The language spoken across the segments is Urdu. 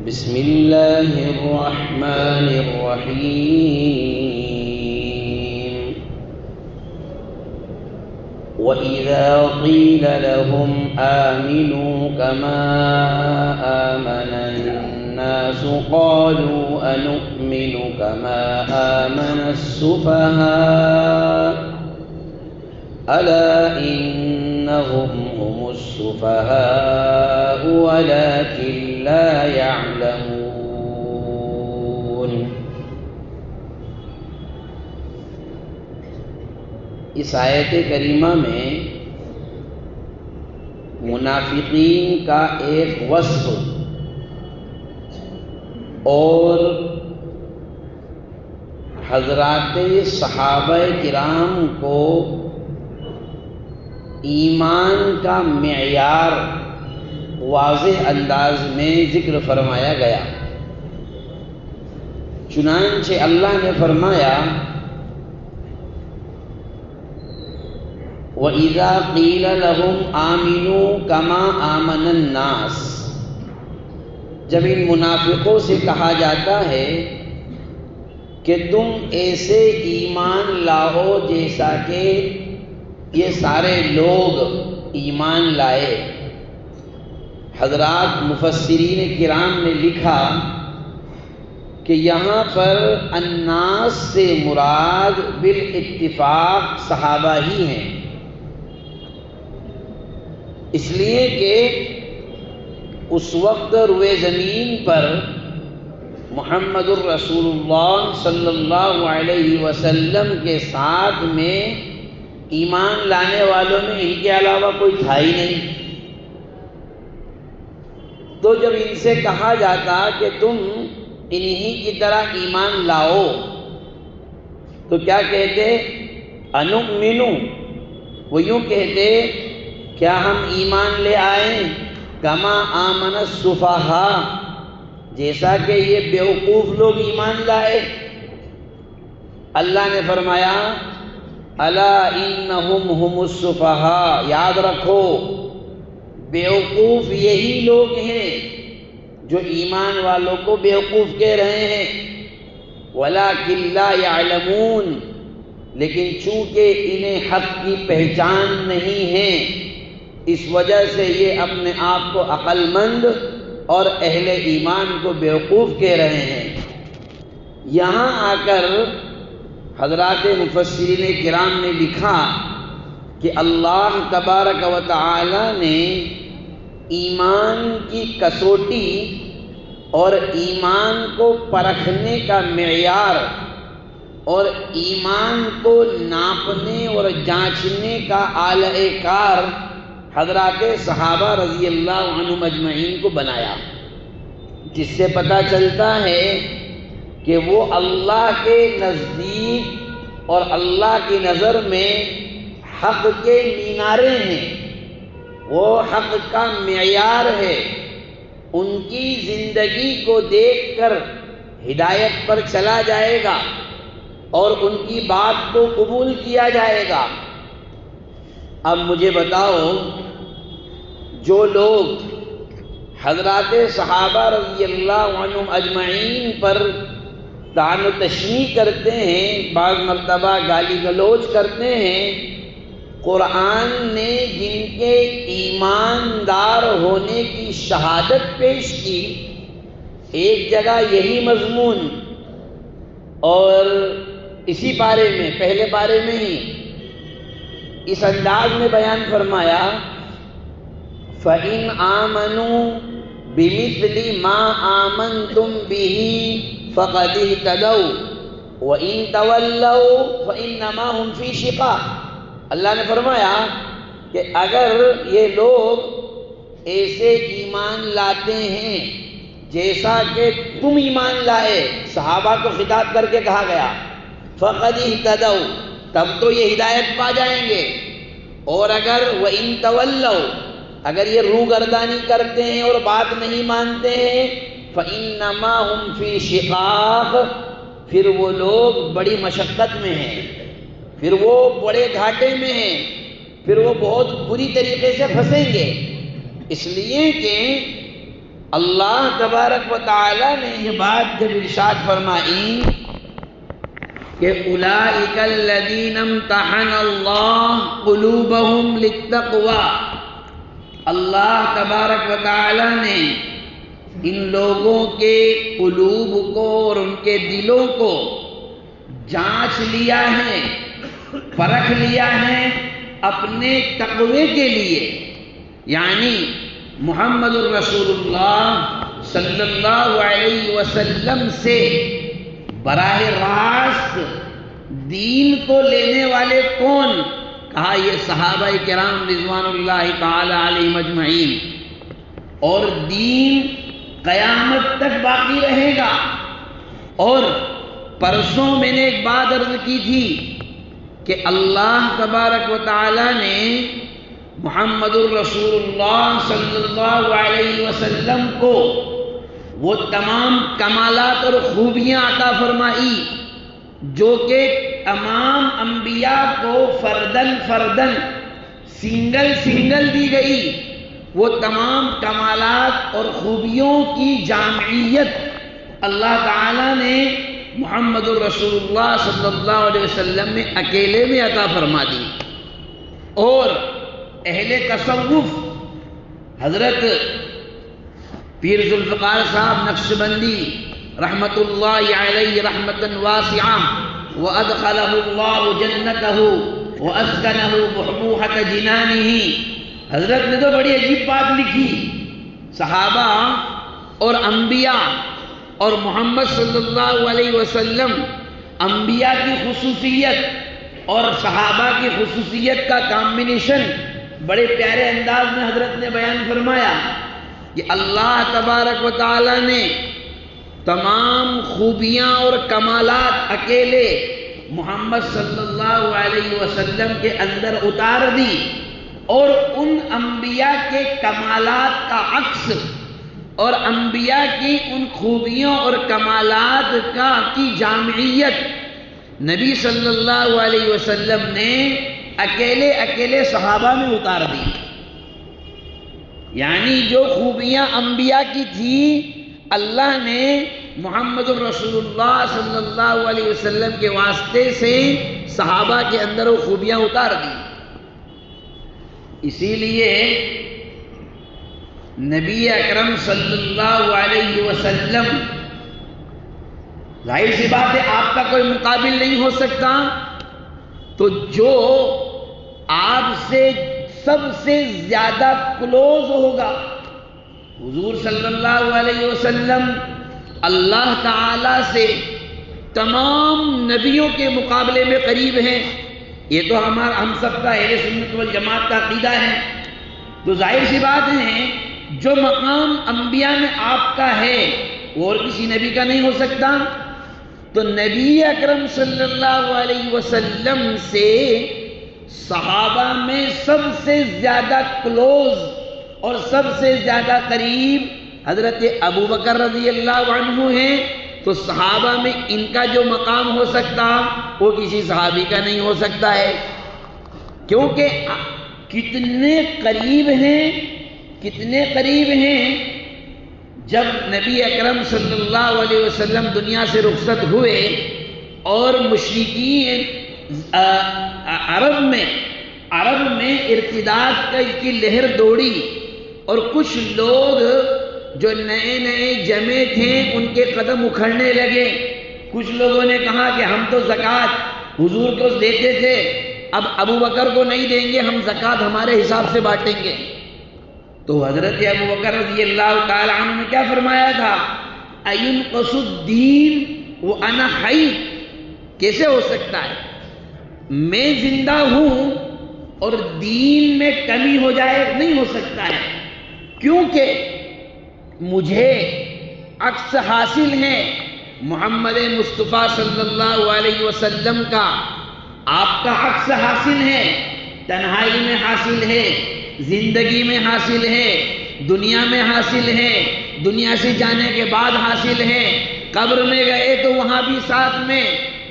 بسم اللہ الرحمن الرحیم وَإِذَا قِيلَ لَهُمْ آمِنُوا كَمَا آمَنَ النَّاسُ قَالُوا أَنُؤْمِنُ كَمَا آمَنَ السُّفَهَاءُ أَلَا إِنَّهُمْ هُمُ السُّفَهَاءُ وَلَكِنْ لَا يَعْلَمُونَ۔ اس آیت کریمہ میں منافقین کا ایک وصف اور حضرات صحابہ کرام کو ایمان کا معیار واضح انداز میں ذکر فرمایا گیا۔ چنانچہ اللہ نے فرمایا وَإِذَا قِيلَ لَهُمْ آمِنُوا كَمَا آمَنَ النَّاسِ، جب ان منافقوں سے کہا جاتا ہے کہ تم ایسے ایمان لاؤ جیسا کہ یہ سارے لوگ ایمان لائے۔ حضرات مفسرین کرام نے لکھا کہ یہاں پر الناس سے مراد بالاتفاق صحابہ ہی ہیں، اس لیے کہ اس وقت روئے زمین پر محمد الرسول اللہ صلی اللہ علیہ وسلم کے ساتھ میں ایمان لانے والوں میں ان کے علاوہ کوئی تھا ہی نہیں۔ تو جب ان سے کہا جاتا کہ تم انہی کی طرح ایمان لاؤ تو کیا کہتے؟ انؤمنو، وہ یوں کہتے کیا ہم ایمان لے آئیں کما آمن السفہاء، جیسا کہ یہ بیوقوف لوگ ایمان لائے۔ اللہ نے فرمایا الا انہم ہم السفہاء، یاد رکھو بیوقوف یہی لوگ ہیں جو ایمان والوں کو بیوقوف کہہ رہے ہیں۔ وَلَٰكِن لَا يَعْلَمُونَ، لیکن چونکہ انہیں حق کی پہچان نہیں ہے اس وجہ سے یہ اپنے آپ کو عقل مند اور اہل ایمان کو بیوقوف کہہ رہے ہیں۔ یہاں آ کر حضرات مفسرین کرام نے لکھا کہ اللہ تبارک و تعالی نے ایمان کی کسوٹی اور ایمان کو پرکھنے کا معیار اور ایمان کو ناپنے اور جانچنے کا آلہ کار حضرات صحابہ رضی اللہ عنہم اجمعین کو بنایا، جس سے پتہ چلتا ہے کہ وہ اللہ کے نزدیک اور اللہ کی نظر میں حق کے مینارے ہیں، وہ حق کا معیار ہے۔ ان کی زندگی کو دیکھ کر ہدایت پر چلا جائے گا اور ان کی بات کو قبول کیا جائے گا۔ اب مجھے بتاؤ، جو لوگ حضرات صحابہ رضی اللہ عنہم اجمعین پر طعن و تشنیع کرتے ہیں، بعض مرتبہ گالی گلوچ کرتے ہیں، قرآن نے جن کے ایماندار ہونے کی شہادت پیش کی، ایک جگہ یہی مضمون اور اسی پارے میں، پہلے پارے میں ہی اس انداز میں بیان فرمایا فَإِنْ آمَنُوا بِمِثْلِ مَا آمَنْتُمْ بِهِ فَقَدِ اهْتَدَوْا وَإِنْ تَوَلَّوْا فَإِنَّمَا هُمْ فِي شِقَاقٍ۔ اللہ نے فرمایا کہ اگر یہ لوگ ایسے ایمان لاتے ہیں جیسا کہ تم ایمان لائے، صحابہ کو خطاب کر کے کہا گیا فَقَدِ اهْتَدَوْا، تب تو یہ ہدایت پا جائیں گے، اور اگر وَإِنْ تَوَلَّوْا، اگر یہ روگردانی کرتے ہیں اور بات نہیں مانتے ہیں فَإِنَّمَا هُمْ فِي شِقَاقٍ، پھر وہ لوگ بڑی مشقت میں ہیں، پھر وہ بڑے گھاٹے میں ہیں، پھر وہ بہت بری طریقے سے پھنسیں گے۔ اس لیے کہ اللہ تبارک و تعالی نے یہ بات جب ارشاد فرمائی کہ اولئک الذین امتحن اللہ قلوبہم للتقوی، اللہ تبارک و تعالی نے ان لوگوں کے قلوب کو اور ان کے دلوں کو جانچ لیا ہے، پرکھ لیا ہے اپنے تقوی کے لیے، یعنی محمد الرسول اللہ صلی اللہ علیہ وسلم سے براہ راست دین کو لینے والے کون؟ کہا یہ صحابہ کرام رضوان اللہ تعالی علیہم اجمعین، اور دین قیامت تک باقی رہے گا۔ اور پرسوں میں نے ایک بات عرض کی تھی کہ اللہ تبارک و تعالی نے محمد الرسول اللہ صلی اللہ علیہ وسلم کو وہ تمام کمالات اور خوبیاں عطا فرمائی جو کہ تمام انبیاء کو فردن فردن سنگل سنگل دی گئی، وہ تمام کمالات اور خوبیوں کی جامعیت اللہ تعالیٰ نے محمد الرسول اللہ صلی اللہ علیہ وسلم میں اکیلے میں عطا فرما دی۔ اور اہل تصوف حضرت پیر ذوالفقار صاحب نقشبندی رحمت اللہ علیہ رحمتاً واسعہ وادخلہ اللہ جنتہ واسکنہ بحبوحۃ جنانہ، حضرت نے تو بڑی عجیب بات لکھی، صحابہ اور انبیاء اور محمد صلی اللہ علیہ وسلم، انبیاء کی خصوصیت اور صحابہ کی خصوصیت کا کامبینیشن بڑے پیارے انداز میں حضرت نے بیان فرمایا کہ اللہ تبارک و تعالی نے تمام خوبیاں اور کمالات اکیلے محمد صلی اللہ علیہ وسلم کے اندر اتار دی، اور ان انبیاء کے کمالات کا عکس اور انبیاء کی ان خوبیوں اور کمالات کی جامعیت نبی صلی اللہ علیہ وسلم نے اکیلے اکیلے صحابہ میں اتار دی۔ یعنی جو خوبیاں انبیاء کی تھی اللہ نے محمد الرسول اللہ صلی اللہ علیہ وسلم کے واسطے سے صحابہ کے اندر وہ خوبیاں اتار دی۔ اسی لیے نبی اکرم صلی اللہ علیہ وسلم، ظاہر سی بات ہے آپ کا کوئی مقابل نہیں ہو سکتا، تو جو آپ سے سب سے زیادہ کلوز ہوگا، حضور صلی اللہ علیہ وسلم اللہ تعالی سے تمام نبیوں کے مقابلے میں قریب ہیں، یہ تو ہم سب کا اہل سنت والجماعت کا عقیدہ ہے۔ تو ظاہر سی بات ہے جو مقام انبیاء میں آپ کا ہے وہ اور کسی نبی کا نہیں ہو سکتا۔ تو نبی اکرم صلی اللہ علیہ وسلم سے صحابہ میں سب سے زیادہ کلوز اور سب سے زیادہ قریب حضرت ابو بکر رضی اللہ عنہ ہیں، تو صحابہ میں ان کا جو مقام ہو سکتا وہ کسی صحابی کا نہیں ہو سکتا ہے، کیونکہ کتنے قریب ہیں۔ جب نبی اکرم صلی اللہ علیہ وسلم دنیا سے رخصت ہوئے اور مشرکین عرب میں ارتداد کی لہر دوڑی، اور کچھ لوگ جو نئے نئے جمے تھے ان کے قدم اکھڑنے لگے، کچھ لوگوں نے کہا کہ ہم تو زکوٰۃ حضور کو دیتے تھے، اب ابو بکر کو نہیں دیں گے، ہم زکوٰۃ ہمارے حساب سے بانٹیں گے۔ تو حضرت ابو بکر رضی اللہ تعالی عنہ نے کیا فرمایا تھا؟ اَيُنْقَصُ الدِّينُ وَأَنَا حَيٌّ، کیسے ہو سکتا ہے میں زندہ ہوں اور دین میں کمی ہو جائے؟ نہیں ہو سکتا ہے، کیونکہ مجھے عکس حاصل ہے محمد مصطفیٰ صلی اللہ علیہ وسلم کا، آپ کا عکس حاصل ہے، تنہائی میں حاصل ہے، زندگی میں حاصل ہے، دنیا میں حاصل ہے، دنیا سے جانے کے بعد حاصل ہے، قبر میں گئے تو وہاں بھی ساتھ میں،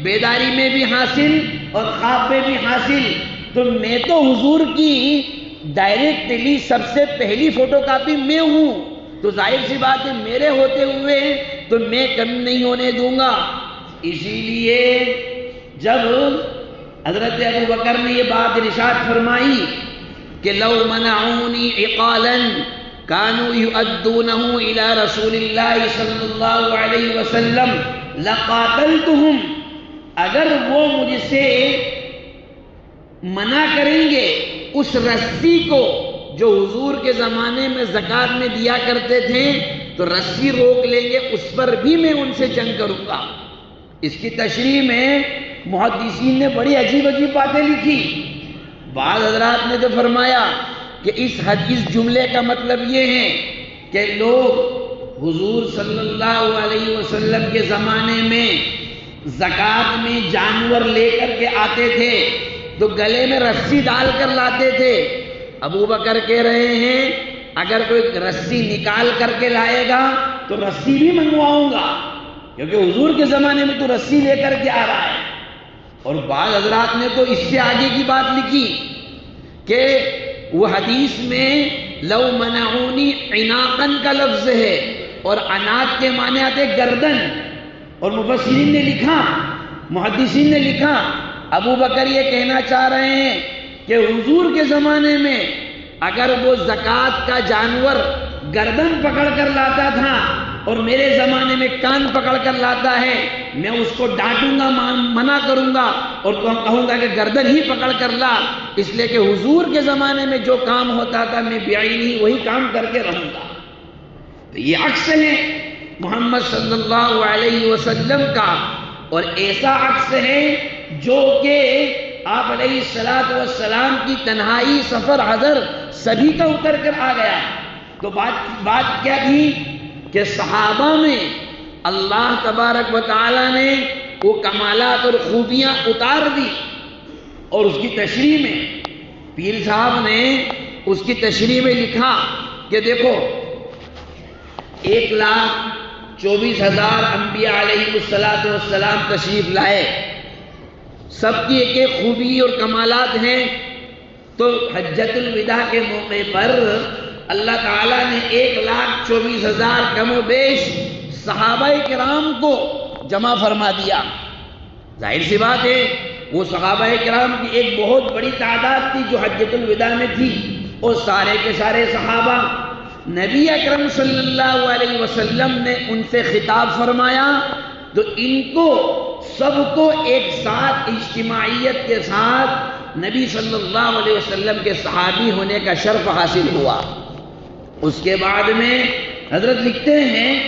بیداری میں بھی حاصل اور خواب میں بھی حاصل۔ تو میں تو حضور کی ڈائریکٹلی سب سے پہلی فوٹو کاپی میں ہوں، تو ظاہر سی بات ہے میرے ہوتے ہوئے تو میں کم نہیں ہونے دوں گا. اسی لیے جب حضرت ابو بکر نے یہ بات ارشاد فرمائی کہ لو منعونی عقالا كانوا يؤدونه الى رسول اللہ صلی اللہ علیہ وسلم لقاتلتهم، اگر وہ مجھ سے منع کریں گے اس رسی کو جو حضور کے زمانے میں زکوٰۃ میں دیا کرتے تھے تو رسی روک لیں گے، اس پر بھی میں ان سے جنگ کروں گا. اس کی تشریح میں محدثین نے بڑی عجیب عجیب باتیں لکھی. بعض حضرات نے تو فرمایا کہ اس جملے کا مطلب یہ ہے کہ لوگ حضور صلی اللہ علیہ وسلم کے زمانے میں زکوٰۃ میں جانور لے کر کے آتے تھے تو گلے میں رسی ڈال کر لاتے تھے. ابو بکر کہہ رہے ہیں اگر کوئی رسی نکال کر کے لائے گا تو رسی بھی منگواؤں گا، کیونکہ حضور کے زمانے میں تو رسی لے کر کے آ رہا ہے. اور بعض حضرات نے تو اس سے آگے کی بات لکھی کہ وہ حدیث میں لو منعونی عناقن کا لفظ ہے اور عناق کے معنی آتے گردن. اور مفسرین نے لکھا، محدثین نے لکھا ابو بکر یہ کہنا چاہ رہے ہیں کہ حضور کے زمانے میں اگر وہ زکوٰۃ کا جانور گردن پکڑ کر لاتا تھا اور میرے زمانے میں کان پکڑ کر لاتا ہے، میں اس کو ڈانٹوں گا، منع کروں گا اور تو کہوں گا کہ گردن ہی پکڑ کر لا، اس لیے کہ حضور کے زمانے میں جو کام ہوتا تھا میں بعینی وہی کام کر کے رہوں گا. تو یہ عکس ہے محمد صلی اللہ علیہ وسلم کا، اور ایسا عکس ہے جو کہ آپ علیہ السلام کی تنہائی، سفر، حضر سبھی کا اتر کر آ گیا. تو بات کیا تھی کہ صحابہ میں اللہ تبارک و تعالیٰ نے وہ کمالات اور خوبیاں اتار دی. اور اس کی تشریح میں پیر صاحب نے اس کی تشریح میں لکھا کہ دیکھو 1,24,000 انبیاء علیہ السلام تشریف لائے، سب کی ایک ایک خوبی اور کمالات ہیں. تو حجۃ الوداع کے موقع پر اللہ تعالیٰ نے 1,24,000 کم و بیش صحابہ کرام کو جمع فرما دیا. ظاہر سی بات ہے وہ صحابہ کرام کی ایک بہت بڑی تعداد تھی جو حجۃ الوداع میں تھی، اور سارے کے سارے صحابہ نبی اکرم صلی اللہ علیہ وسلم نے ان سے خطاب فرمایا تو ان کو سب کو ایک ساتھ اجتماعیت کے ساتھ نبی صلی اللہ علیہ وسلم کے صحابی ہونے کا شرف حاصل ہوا. اس کے بعد میں حضرت لکھتے ہیں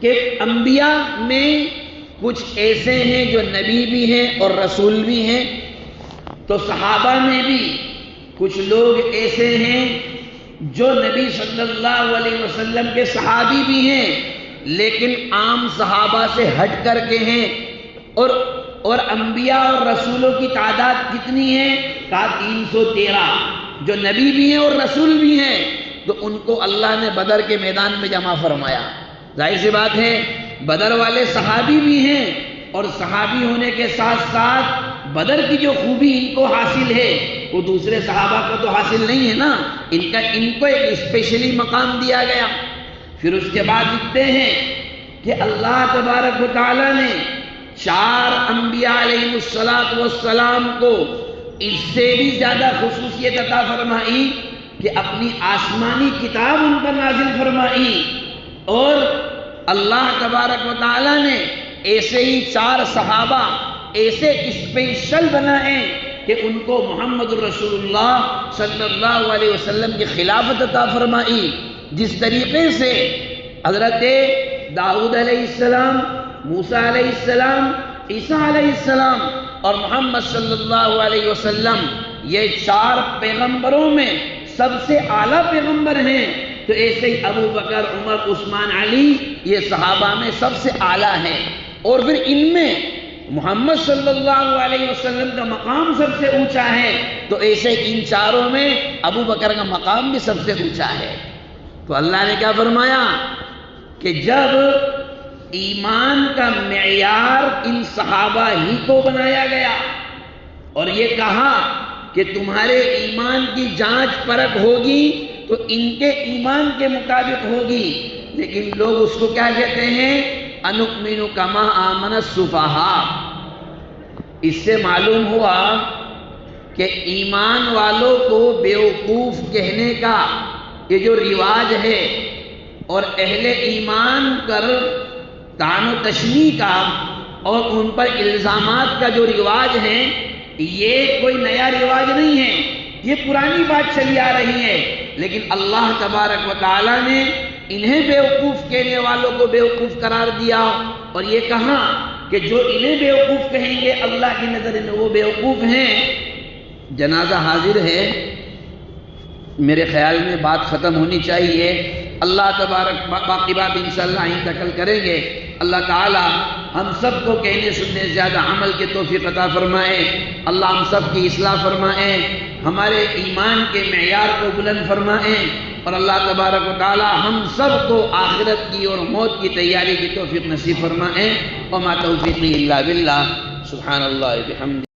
کہ انبیاء میں کچھ ایسے ہیں جو نبی بھی ہیں اور رسول بھی ہیں، تو صحابہ میں بھی کچھ لوگ ایسے ہیں جو نبی صلی اللہ علیہ وسلم کے صحابی بھی ہیں لیکن عام صحابہ سے ہٹ کر کے ہیں. اور انبیاء اور رسولوں کی تعداد کتنی ہے؟ کہا 313 جو نبی بھی ہیں اور رسول بھی ہیں. تو ان کو اللہ نے بدر کے میدان میں جمع فرمایا. ظاہر سی بات ہے بدر والے صحابی بھی ہیں، اور صحابی ہونے کے ساتھ ساتھ بدر کی جو خوبی ان کو حاصل ہے وہ دوسرے صحابہ کو تو حاصل نہیں ہے نا، ان کو ایک اسپیشلی مقام دیا گیا. پھر اس کے بعد لکھتے ہیں کہ اللہ تبارک و تعالیٰ نے 4 انبیاء علیہ السلام کو اس سے بھی زیادہ خصوصیت عطا فرمائی کہ اپنی آسمانی کتاب ان پر نازل فرمائی. اور اللہ تبارک و تعالیٰ نے ایسے ہی 4 صحابہ ایسے اسپیشل بنائے کہ ان کو محمد رسول اللہ صلی اللہ علیہ وسلم کی خلافت عطا فرمائی. جس طریقے سے حضرت داؤد علیہ السلام، موسیٰ علیہ السلام، عیسیٰ علیہ السلام اور محمد صلی اللہ علیہ وسلم یہ 4 پیغمبروں میں سب سے اعلیٰ پیغمبر ہیں، تو ایسے ہی ابو بکر، عمر، عثمان، علی یہ صحابہ میں سب سے اعلیٰ ہیں. اور پھر ان میں محمد صلی اللہ علیہ وسلم کا مقام سب سے اونچا ہے، تو ایسے ان 4 میں ابو بکر کا مقام بھی سب سے اونچا ہے. تو اللہ نے کیا فرمایا کہ جب ایمان کا معیار ان صحابہ ہی کو بنایا گیا اور یہ کہا کہ تمہارے ایمان کی جانچ پرکھ ہوگی تو ان کے ایمان کے مطابق ہوگی، لیکن لوگ اس کو کیا کہتے ہیں؟ انؤمن کما آمن السفہاء۔ اس سے معلوم ہوا کہ ایمان والوں کو بیوقوف کہنے کا یہ جو رواج ہے، اور اہل ایمان پر طعن و تشنیع کا اور ان پر الزامات کا جو رواج ہے، یہ کوئی نیا رواج نہیں ہے، یہ پرانی بات چلی آ رہی ہے، لیکن اللہ تبارک و تعالیٰ نے انہیں بیوقوف کہنے والوں کو بیوقوف قرار دیا، اور یہ کہا کہ جو انہیں بیوقوف کہیں گے اللہ کی نظر میں وہ بیوقوف ہیں۔ جنازہ حاضر ہے، میرے خیال میں بات ختم ہونی چاہیے، اللہ تبارک باقی بات انشاءاللہ آئندہ کل کریں گے۔ اللہ تعالی ہم سب کو کہنے سننے سے زیادہ عمل کے توفیق عطا فرمائے، اللہ ہم سب کی اصلاح فرمائے، ہمارے ایمان کے معیار کو بلند فرمائے، اور اللہ تبارک و تعالی ہم سب کو آخرت کی اور موت کی تیاری کی توفیق نصیب فرمائے۔ وما توفیقی الا باللہ، سبحان اللہ بحمدہ۔